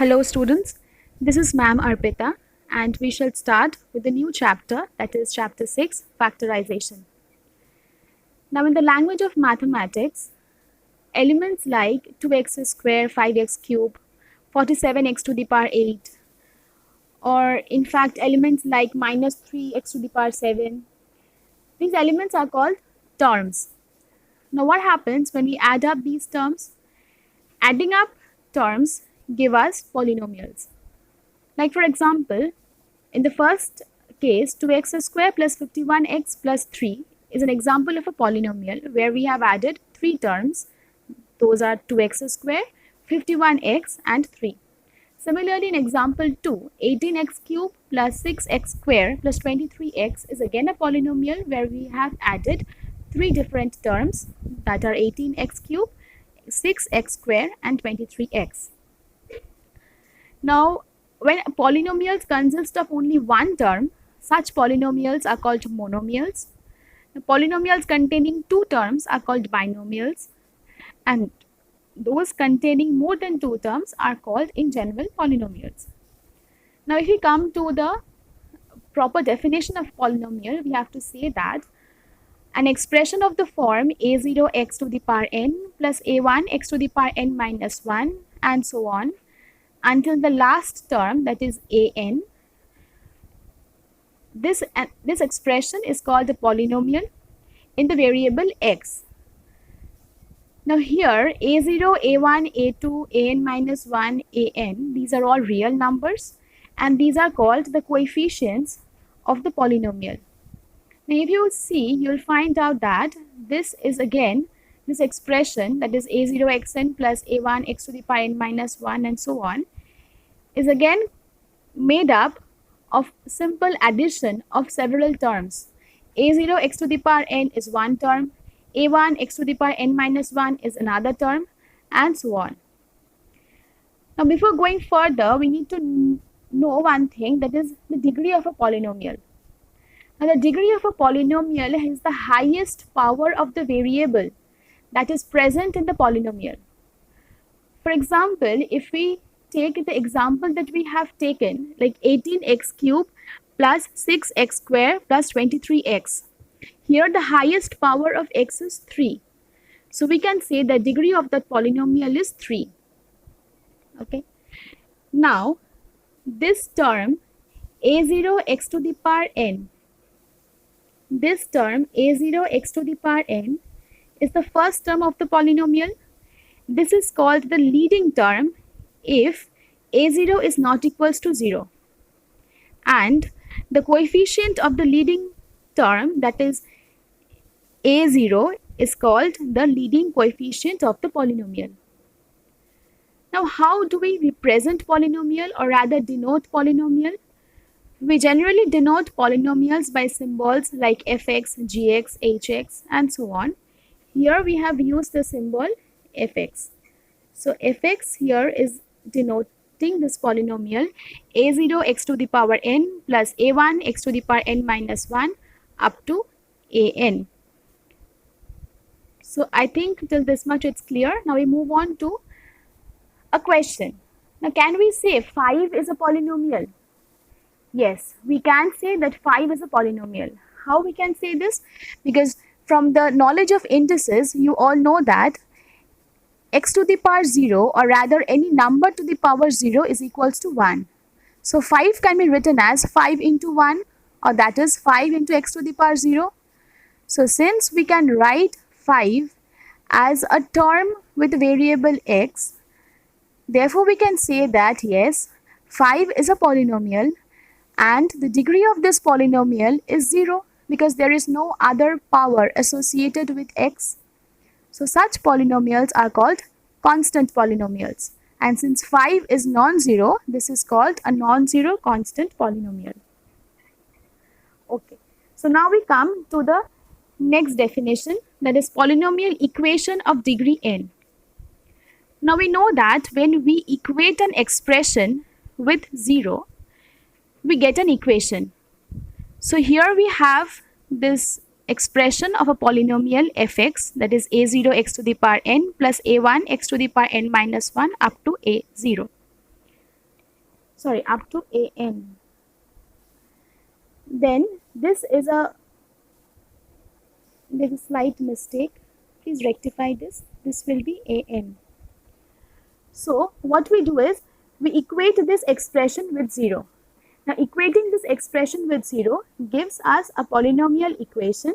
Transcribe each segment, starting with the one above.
Hello students, this is Ma'am Arpita and we shall start with the new chapter, that is chapter 6, factorization. Now in the language of mathematics, elements like 2x square, 5x cube, 47x to the power 8, or in fact elements like minus 3x to the power 7, these elements are called terms. Now what happens when we add up these terms? Adding up terms give us polynomials. Like for example, in the first case, 2x square plus 51x plus 3 is an example of a polynomial where we have added three terms. Those are 2x square, 51x and 3. Similarly, in example 2, 18x cube plus 6x square plus 23x is again a polynomial where we have added three different terms that are 18x cube, 6x square and 23x. Now, when polynomials consist of only one term, such polynomials are called monomials. The polynomials containing two terms are called binomials, and those containing more than two terms are called in general polynomials. Now, if we come to the proper definition of polynomial, we have to say that an expression of the form a0 x to the power n plus a1 x to the power n minus 1 and so on until the last term, that is an. This expression is called a polynomial in the variable x. Now here a0, a1, a2, an minus 1, an, these are all real numbers and these are called the coefficients of the polynomial. Now if you see, you'll find out that this is again this expression, that is a0xn plus a1 x to the power n minus 1 and so on, is again made up of simple addition of several terms. a0 x to the power n is one term, a1 x to the power n minus 1 is another term, and so on. Now before going further, we need to know one thing, that is the degree of a polynomial. Now the degree of a polynomial is the highest power of the variable that is present in the polynomial. For example, if we take the example that we have taken, like 18x cube plus 6x square plus 23x. Here the highest power of x is 3. So we can say the degree of that polynomial is 3. Okay. Now, this term a0 x to the power n, this term a0 x to the power n is the first term of the polynomial. This is called the leading term if a0 is not equals to 0, and the coefficient of the leading term, that is a0, is called the leading coefficient of the polynomial. Now how do we represent polynomial, or rather denote polynomial? We generally denote polynomials by symbols like fx, gx, hx and so on. Here we have used the symbol fx. So fx here is denoting this polynomial a0 x to the power n plus a1 x to the power n minus 1 up to an. So I think till this much it's clear. Now we move on to a question. Now can we say 5 is a polynomial? Yes, we can say that 5 is a polynomial. How we can say this? Because from the knowledge of indices, you all know that x to the power 0, or rather any number to the power 0, is equals to 1. So 5 can be written as 5 into 1, or that is 5 into x to the power 0. So since we can write 5 as a term with variable x, therefore we can say that yes, 5 is a polynomial and the degree of this polynomial is 0 because there is no other power associated with x. So such polynomials are called constant polynomials, and since 5 is non-zero, this is called a non-zero constant polynomial. Okay, so now we come to the next definition, that is polynomial equation of degree n. Now we know that when we equate an expression with 0, we get an equation. So here we have this expression of a polynomial fx, that is a0 x to the power n plus a1 x to the power n minus 1 up to a0. up to an. Then there's a slight mistake. Please rectify this. This will be an. So what we do is we equate this expression with 0. Now equating this expression with 0 gives us a polynomial equation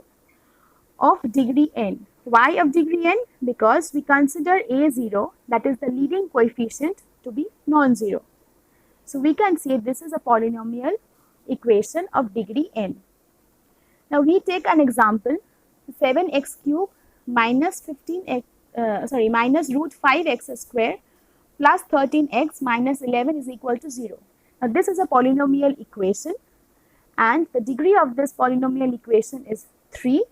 of degree n. Why of degree n? Because we consider a0, that is the leading coefficient, to be non-zero. So we can say this is a polynomial equation of degree n. Now we take an example, 7x cube minus minus root 5x square plus 13x minus 11 is equal to 0. Now this is a polynomial equation and the degree of this polynomial equation is 3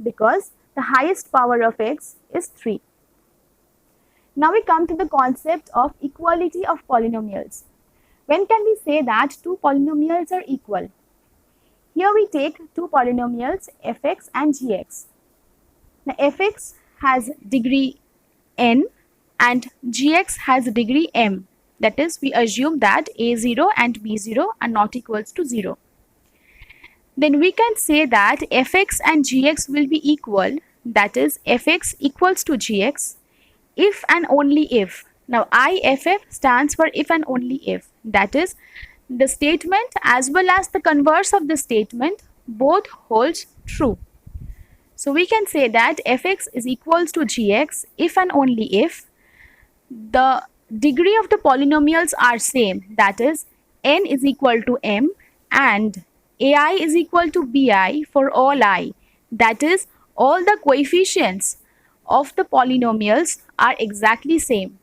because the highest power of x is 3. Now we come to the concept of equality of polynomials. When can we say that two polynomials are equal? Here we take two polynomials fx and gx. Now fx has degree n and gx has degree m. That is, we assume that a0 and b0 are not equals to 0. Then we can say that fx and gx will be equal, that is fx equals to gx, if and only if. Now IFF stands for if and only if. That is, the statement as well as the converse of the statement both holds true. So we can say that fx is equals to gx if and only if the degree of the polynomials are same, that is n is equal to m and ai is equal to bi for all I, that is all the coefficients of the polynomials are exactly same.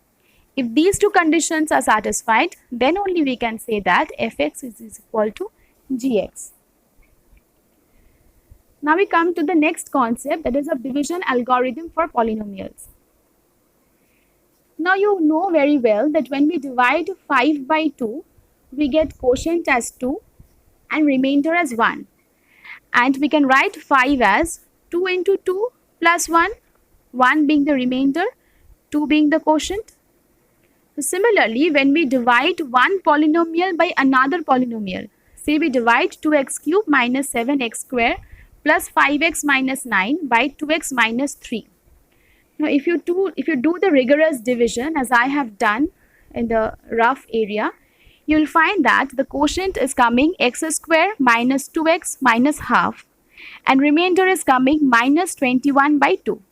If these two conditions are satisfied, then only we can say that fx is equal to gx. Now we come to the next concept, that is a division algorithm for polynomials. Now you know very well that when we divide 5 by 2, we get quotient as 2 and remainder as 1. And we can write 5 as 2 into 2 plus 1, 1 being the remainder, 2 being the quotient. So similarly, when we divide one polynomial by another polynomial, say we divide 2x cube minus 7x square plus 5x minus 9 by 2x minus 3. Now, if you do the rigorous division as I have done in the rough area, you will find that the quotient is coming x square minus 2x minus half and remainder is coming minus 21 by 2.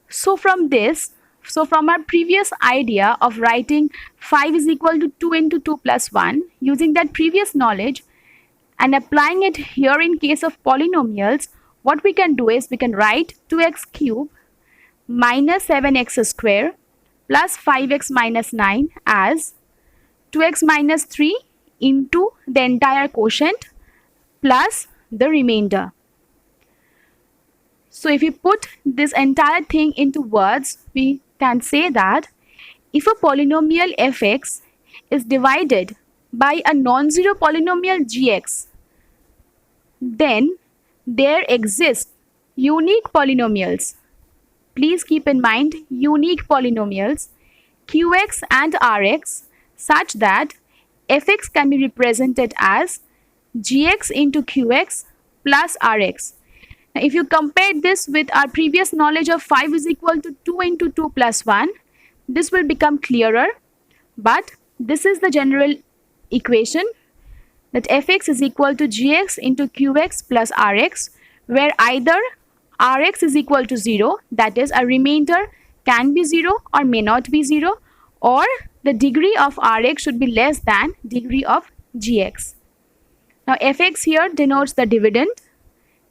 So from our previous idea of writing 5 is equal to 2 into 2 plus 1, using that previous knowledge and applying it here in case of polynomials, what we can do is we can write 2x cube minus 7x square plus 5x minus 9 as 2x minus 3 into the entire quotient plus the remainder. So if we put this entire thing into words, we can say that if a polynomial fx is divided by a non-zero polynomial gx, then there exist unique polynomials. Please keep in mind unique polynomials qx and rx such that fx can be represented as gx into qx plus rx. Now, if you compare this with our previous knowledge of 5 is equal to 2 into 2 plus 1, this will become clearer. But this is the general equation, that fx is equal to gx into qx plus rx, where either rx is equal to 0, that is a remainder can be 0 or may not be 0, or the degree of rx should be less than degree of gx. Now fx here denotes the dividend,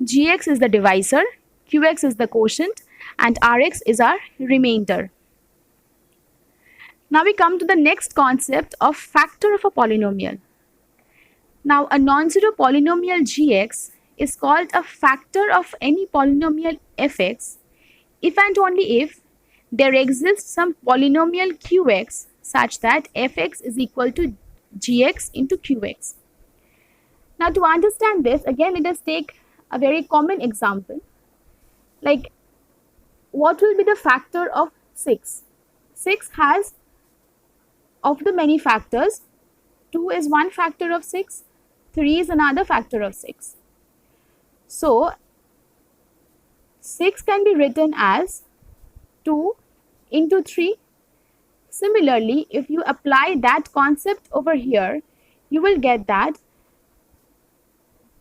gx is the divisor, qx is the quotient, and rx is our remainder. Now we come to the next concept of factor of a polynomial. Now a non-zero polynomial gx is called a factor of any polynomial fx if and only if there exists some polynomial qx such that fx is equal to gx into qx. Now to understand this, again let us take a very common example, like what will be the factor of 6? 6 has, of the many factors, 2 is one factor of 6, 3 is another factor of 6. So 6 can be written as 2 into 3. Similarly, if you apply that concept over here, you will get that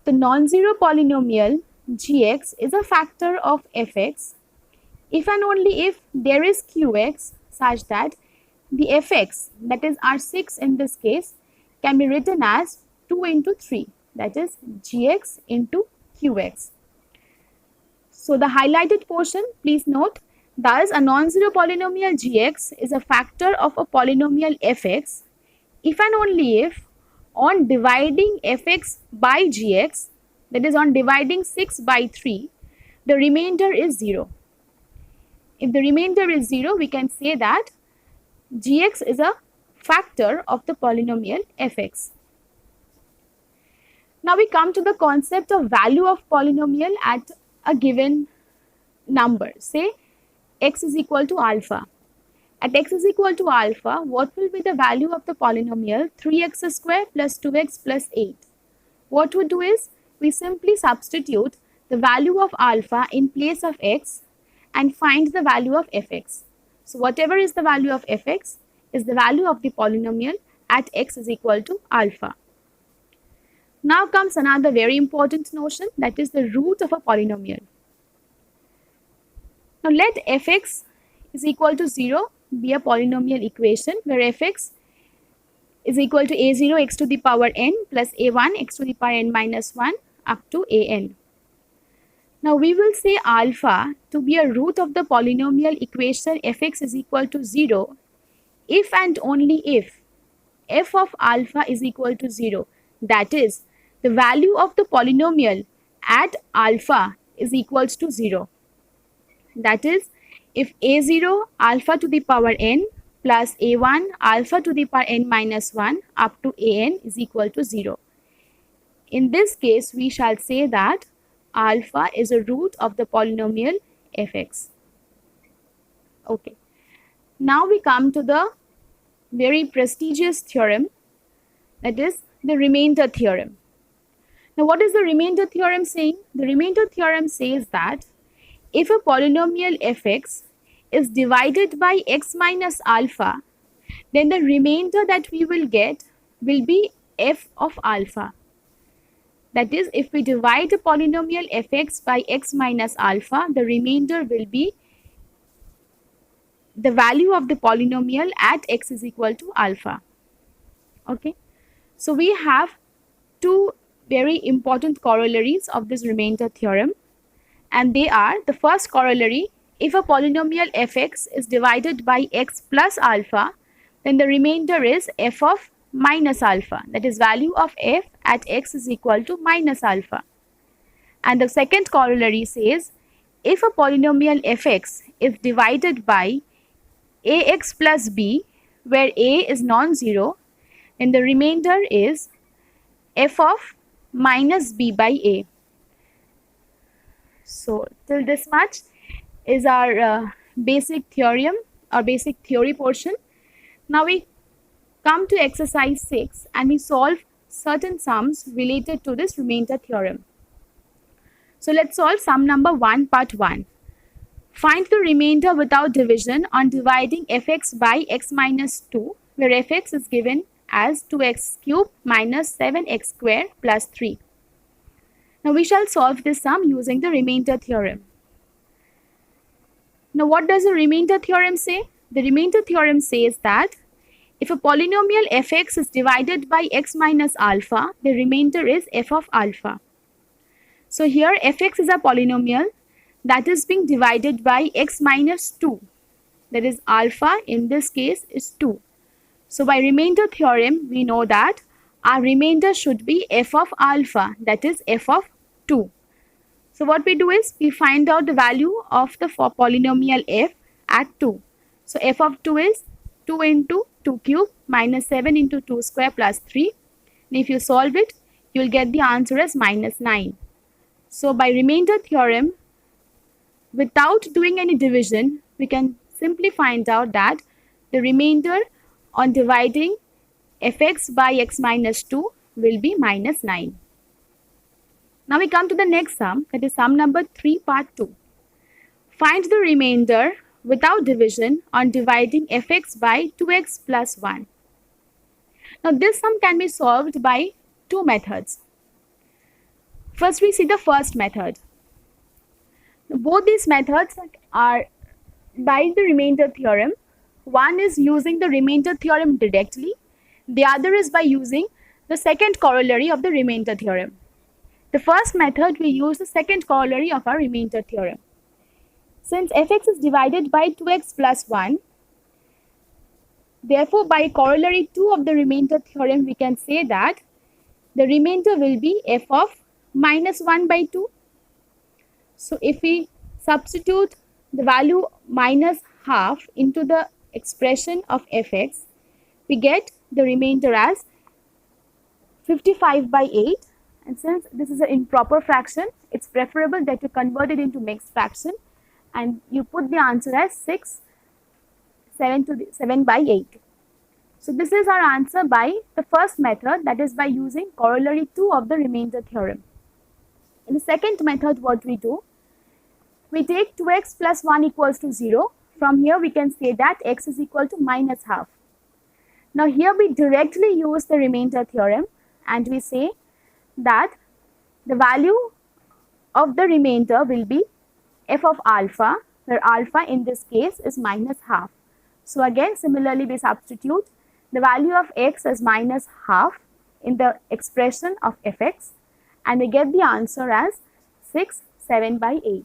the non-zero polynomial gx is a factor of fx if and only if there is qx such that the fx, that is our 6 in this case, can be written as 2 into 3, that is gx into qx. So the highlighted portion, please note, thus a non-zero polynomial gx is a factor of a polynomial fx if and only if on dividing fx by gx, that is on dividing 6 by 3, the remainder is 0. If the remainder is 0, we can say that gx is a factor of the polynomial fx. Now we come to the concept of value of polynomial at a given number. Say x is equal to alpha. At x is equal to alpha, what will be the value of the polynomial 3x square plus 2x plus 8? What we do is, we simply substitute the value of alpha in place of x and find the value of fx. So whatever is the value of fx is the value of the polynomial at x is equal to alpha. Now comes another very important notion, that is the root of a polynomial. Now let fx is equal to 0 be a polynomial equation where fx is equal to a0 x to the power n plus a1 x to the power n minus 1 up to an. Now we will say alpha to be a root of the polynomial equation fx is equal to 0 if and only if f of alpha is equal to 0. That is, the value of the polynomial at alpha is equals to 0. That is, if a0 alpha to the power n plus a1 alpha to the power n minus 1 up to an is equal to 0. In this case, we shall say that alpha is a root of the polynomial fx. Okay. Now we come to the very prestigious theorem, that is the remainder theorem. Now what is the remainder theorem saying? The remainder theorem says that if a polynomial fx is divided by x minus alpha, then the remainder that we will get will be f of alpha. That is, if we divide a polynomial fx by x minus alpha, the remainder will be the value of the polynomial at x is equal to alpha. Okay. So we have two very important corollaries of this remainder theorem, and they are: the first corollary, if a polynomial fx is divided by x plus alpha, then the remainder is f of minus alpha, that is value of f at x is equal to minus alpha. And the second corollary says, if a polynomial fx is divided by ax plus b, where a is non-zero, then the remainder is f of minus b by a. So till this much is our basic theorem or basic theory portion. Now we come to exercise 6 and we solve certain sums related to this remainder theorem. So let's solve sum number 1, part 1. Find the remainder without division on dividing fx by x minus 2, where fx is given as 2x cubed minus 7x squared plus 3. Now we shall solve this sum using the remainder theorem. Now what does the remainder theorem say? The remainder theorem says that if a polynomial fx is divided by x minus alpha, the remainder is f of alpha. So here fx is a polynomial that is being divided by x minus 2. That is alpha in this case is 2. So by remainder theorem, we know that our remainder should be f of alpha, that is f of 2. So what we do is we find out the value of the polynomial f at 2. So f of 2 is 2 into 2 cube minus 7 into 2 square plus 3. And if you solve it, you will get the answer as minus 9. So by remainder theorem, without doing any division, we can simply find out that the remainder on dividing fx by x minus 2 will be minus 9. Now we come to the next sum, that is sum number 3 part 2. Find the remainder without division on dividing fx by 2x plus 1. Now this sum can be solved by two methods. First we see the first method. Both these methods are by the remainder theorem. One is using the remainder theorem directly. The other is by using the second corollary of the remainder theorem. The first method, we use the second corollary of our remainder theorem. Since fx is divided by 2x plus 1, therefore by corollary 2 of the remainder theorem, we can say that the remainder will be f of minus 1 by 2. So if we substitute the value minus half into the expression of fx, we get the remainder as 55 by 8. And since this is an improper fraction, it's preferable that you convert it into mixed fraction and you put the answer as 7 by 8. So this is our answer by the first method, that is by using corollary 2 of the remainder theorem. In the second method, what we do, we take 2x plus 1 equals to 0. From here we can say that x is equal to minus half. Now here we directly use the remainder theorem and we say that the value of the remainder will be f of alpha, where alpha in this case is minus half. So again, similarly we substitute the value of x as minus half in the expression of fx and we get the answer as 7 by 8.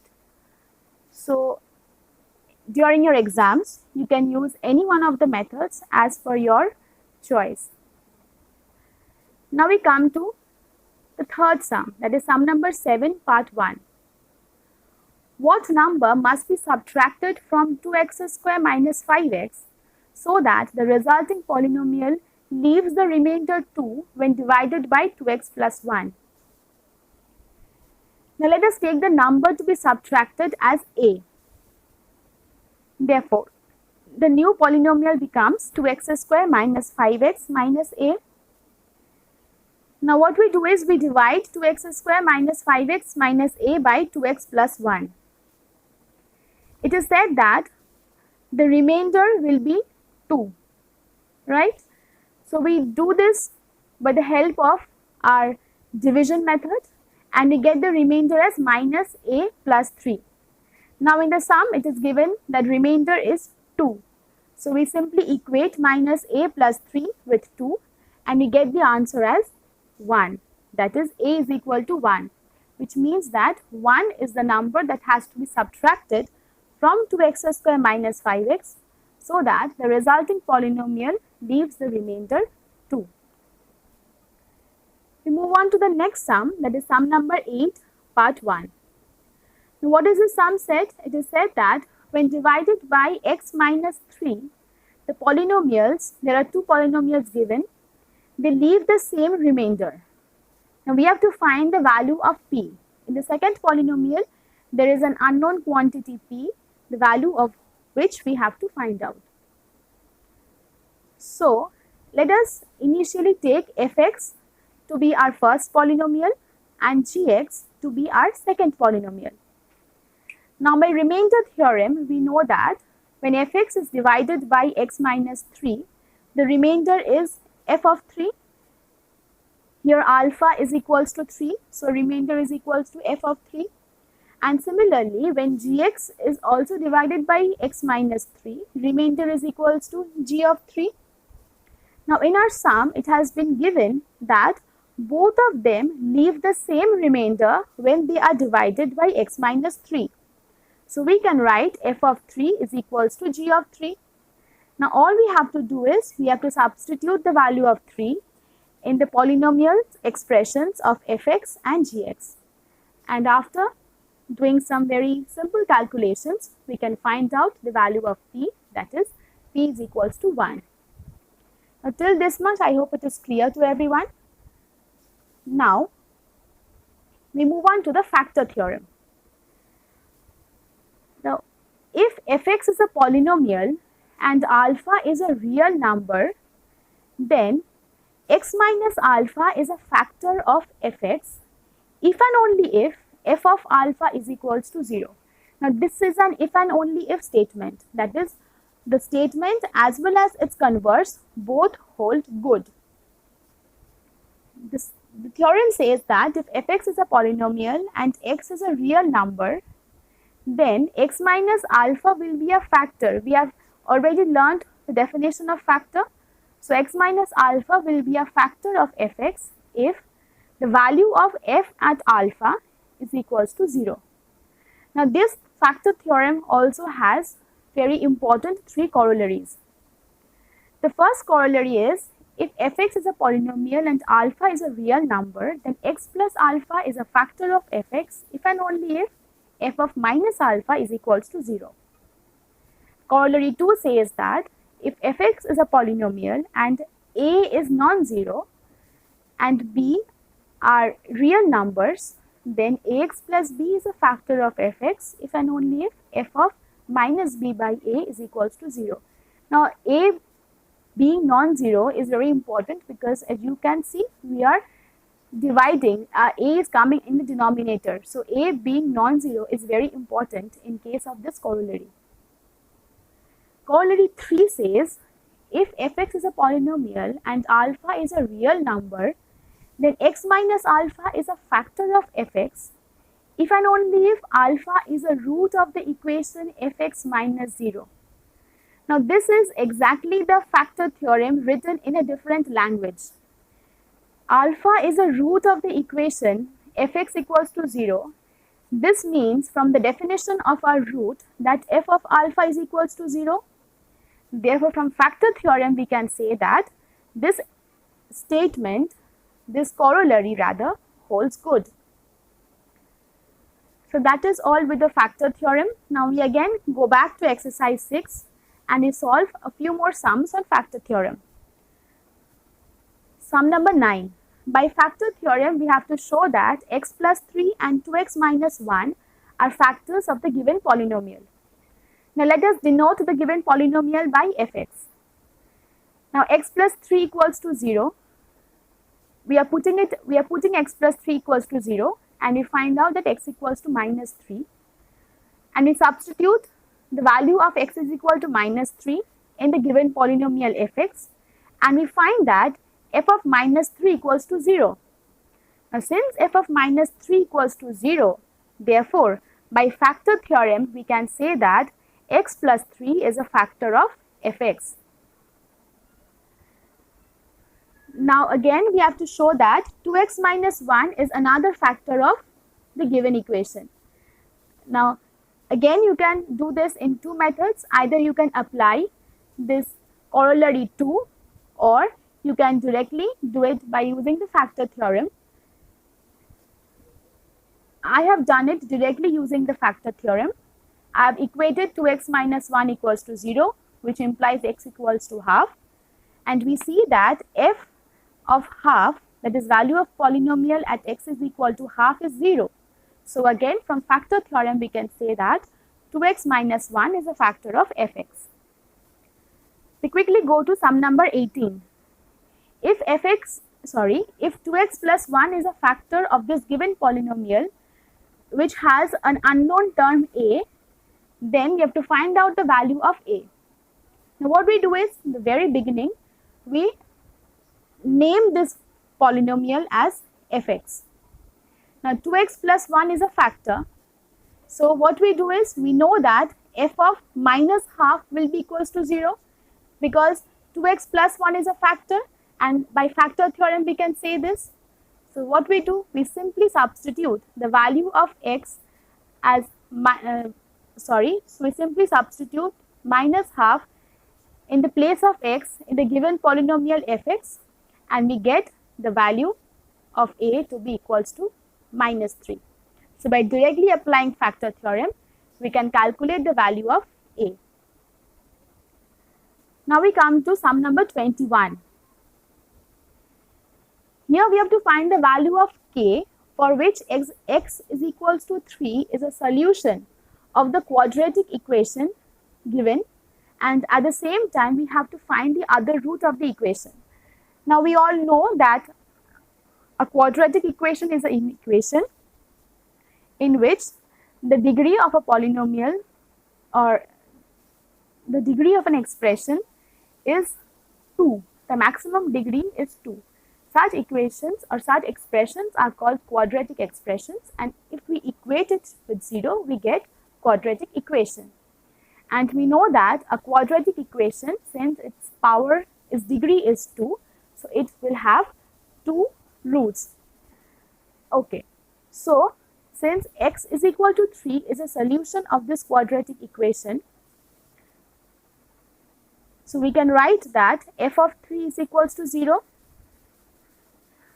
So during your exams, you can use any one of the methods as per your choice. Now we come to the third sum, that is sum number 7 part 1. What number must be subtracted from 2x square minus 5x so that the resulting polynomial leaves the remainder 2 when divided by 2x plus 1? Now let us take the number to be subtracted as a. Therefore, the new polynomial becomes 2x square minus 5x minus a. Now what we do is we divide 2x square minus 5x minus a by 2x plus 1. It is said that the remainder will be 2, right? So we do this by the help of our division method and we get the remainder as minus a plus 3. Now in the sum it is given that remainder is 2. So we simply equate minus a plus 3 with 2 and we get the answer as 1, that is a is equal to 1, which means that 1 is the number that has to be subtracted from 2x square minus 5x so that the resulting polynomial leaves the remainder 2. We move on to the next sum, that is sum number 8 part 1. Now what is the sum said? It is said that when divided by x minus 3, the polynomials, there are two polynomials given, they leave the same remainder. Now we have to find the value of p. In the second polynomial, there is an unknown quantity p, the value of which we have to find out. So let us initially take fx to be our first polynomial and gx to be our second polynomial. Now by remainder theorem, we know that when fx is divided by x minus 3, the remainder is f of 3. Here alpha is equals to 3, so remainder is equals to f of 3. And similarly, when gx is also divided by x minus 3, remainder is equals to g of 3. Now in our sum, it has been given that both of them leave the same remainder when they are divided by x minus 3. So we can write f of 3 is equals to g of 3. Now all we have to do is we have to substitute the value of 3 in the polynomial expressions of fx and gx. And after doing some very simple calculations, we can find out the value of p, that is p is equals to 1. Now till this much, I hope it is clear to everyone. Now we move on to the factor theorem. Now if fx is a polynomial and alpha is a real number, then x minus alpha is a factor of fx if and only if f of alpha is equals to 0. Now this is an if and only if statement, that is the statement as well as its converse both hold good. The theorem says that if fx is a polynomial and x is a real number, then x minus alpha will be a factor. We have already learned the definition of factor. So x minus alpha will be a factor of fx if the value of f at alpha is equals to 0. Now this factor theorem also has very important three corollaries. The first corollary is, if fx is a polynomial and alpha is a real number, then x plus alpha is a factor of fx if and only if f of minus alpha is equals to 0. Corollary 2 says that if fx is a polynomial and a is non-zero and b are real numbers, then ax plus b is a factor of fx if and only if f of minus b by a is equals to 0. Now a being non-zero is very important because as you can see, we are dividing, a is coming in the denominator. So a being non-zero is very important in case of this corollary. Corollary 3 says, if fx is a polynomial and alpha is a real number, then x minus alpha is a factor of fx if and only if alpha is a root of the equation fx minus 0. Now this is exactly the factor theorem written in a different language. Alpha is a root of the equation fx equals to 0. This means from the definition of our root that f of alpha is equals to 0. Therefore, from factor theorem we can say that this statement, this corollary rather, holds good. So that is all with the factor theorem. Now we again go back to exercise 6 and we solve a few more sums on factor theorem. Sum number 9. By factor theorem, we have to show that x plus 3 and 2x minus 1 are factors of the given polynomial. Now let us denote the given polynomial by fx. Now x plus 3 equals to 0. We are putting x plus 3 equals to 0 and we find out that x equals to minus 3. And we substitute the value of x is equal to minus 3 in the given polynomial fx and we find that f of minus 3 equals to 0. Now since f of minus 3 equals to 0, therefore by factor theorem we can say that x plus 3 is a factor of fx. Now again we have to show that 2x minus 1 is another factor of the given equation. Now again you can do this in two methods. Either you can apply this corollary 2 or you can directly do it by using the factor theorem. I have done it directly using the factor theorem. I have equated 2x minus 1 equals to 0, which implies x equals to half. And we see that f of half, that is value of polynomial at x is equal to half, is 0. So again from factor theorem we can say that 2x minus 1 is a factor of fx. We quickly go to sum number 18. If 2x plus 1 is a factor of this given polynomial which has an unknown term a, then we have to find out the value of a. Now what we do is, in the very beginning, we name this polynomial as fx. Now 2x plus 1 is a factor. So what we do is, we know that f of minus half will be equals to 0 because 2x plus 1 is a factor, and by factor theorem we can say this. So what we do, we simply substitute the value of x as we simply substitute minus half in the place of x in the given polynomial fx and we get the value of a to be equals to minus 3. So by directly applying factor theorem, we can calculate the value of a. Now we come to sum number 21. Here we have to find the value of k for which x is equals to 3 is a solution of the quadratic equation given, and at the same time we have to find the other root of the equation. Now we all know that a quadratic equation is an equation in which the degree of a polynomial or the degree of an expression is 2. The maximum degree is 2. Such equations or such expressions are called quadratic expressions, and if we equate it with 0, we get quadratic equation. And we know that a quadratic equation, since its degree is 2, so it will have 2 roots. Okay, so since x is equal to 3 is a solution of this quadratic equation, so we can write that f of 3 is equals to 0.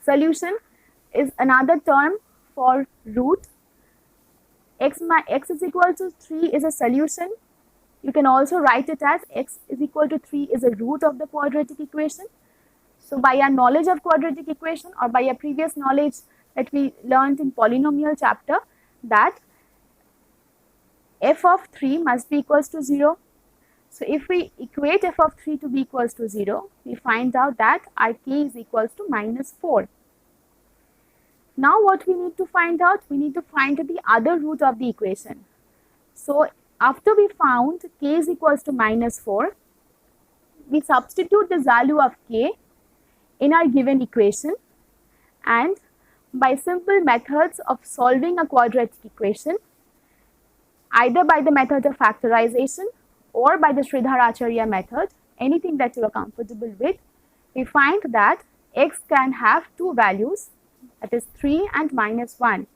Solution is another term for root. X is equal to 3 is a solution. You can also write it as x is equal to 3 is a root of the quadratic equation. So by our knowledge of quadratic equation, or by our previous knowledge that we learned in polynomial chapter, that f of 3 must be equals to 0. So if we equate f of 3 to be equals to 0, we find out that our k is equals to -4. Now what we need to find out? We need to find the other root of the equation. So after we found k is equals to -4, we substitute the value of k in our given equation, and by simple methods of solving a quadratic equation, either by the method of factorization or by the Sridhar-Acharya method, anything that you are comfortable with, we find that x can have two values, that is 3 and -1.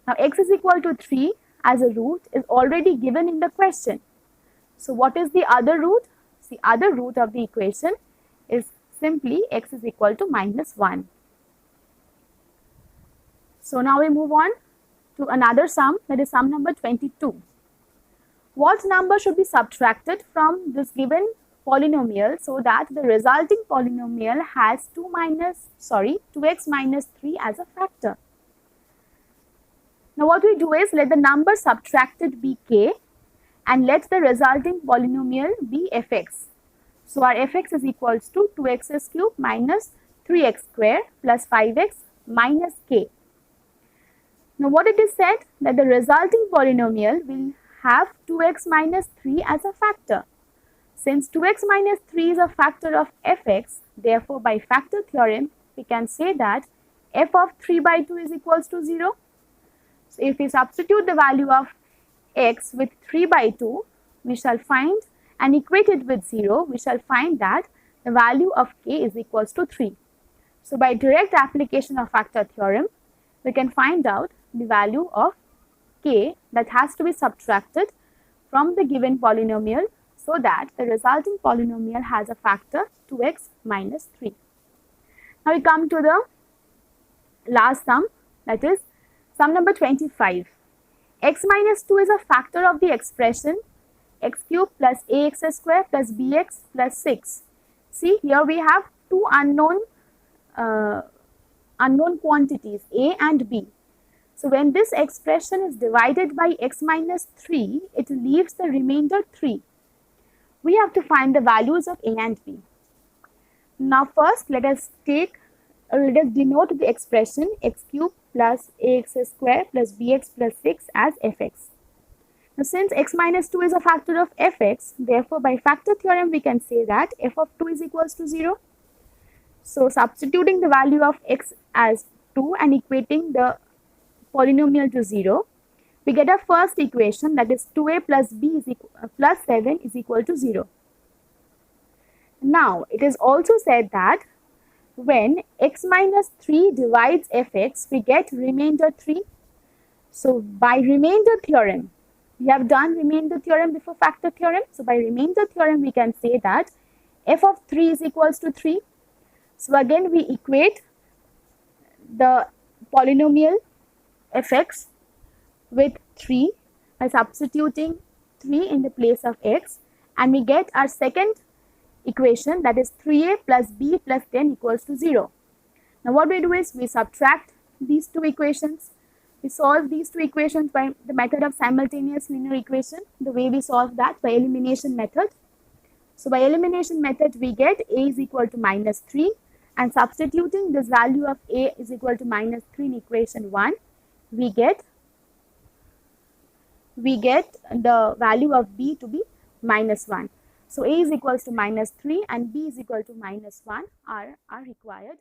Now x is equal to 3 as a root is already given in the question. So what is the other root? The other root of the equation is simply x is equal to -1. So now we move on to another sum, that is sum number 22. What number should be subtracted from this given polynomial so that the resulting polynomial has 2x minus 3 as a factor? Now what we do is let the number subtracted be k and let the resulting polynomial be fx. So our fx is equals to 2x cubed minus 3x square plus 5x minus k. Now what it is said, that the resulting polynomial will have 2x minus 3 as a factor. Since 2x minus 3 is a factor of fx, therefore by factor theorem, we can say that f of 3 by 2 is equals to 0. So if we substitute the value of x with 3 by 2, we shall find, and equate it with 0, we shall find that the value of k is equals to 3. So by direct application of factor theorem, we can find out the value of k that has to be subtracted from the given polynomial so that the resulting polynomial has a factor 2x minus 3. Now we come to the last sum, that is sum number 25. X minus 2 is a factor of the expression x cubed plus ax square plus bx plus 6. See, here we have two unknown quantities a and b. So when this expression is divided by x minus 3, it leaves the remainder 3. We have to find the values of a and b. Now first let us denote the expression x cubed plus ax square plus bx plus 6 as fx. Now since x minus 2 is a factor of fx, therefore by factor theorem we can say that f of 2 is equals to 0. So substituting the value of x as 2 and equating the polynomial to 0, we get a first equation, that is 2a plus b is plus 7 is equal to 0. Now it is also said that when x minus 3 divides fx, we get remainder 3. So by remainder theorem, we have done remainder theorem before factor theorem. So by remainder theorem, we can say that f of 3 is equals to 3. So again we equate the polynomial fx with 3 by substituting 3 in the place of x, and we get our second equation, that is 3a plus b plus 10 equals to 0. Now what we do is we subtract these two equations. We solve these two equations by the method of simultaneous linear equation, the way we solve that by elimination method. So by elimination method we get a is equal to minus 3 And substituting this value of A is equal to minus 3 in equation 1, we get the value of B to be minus 1. So A is equals to minus 3 and B is equal to minus 1 are required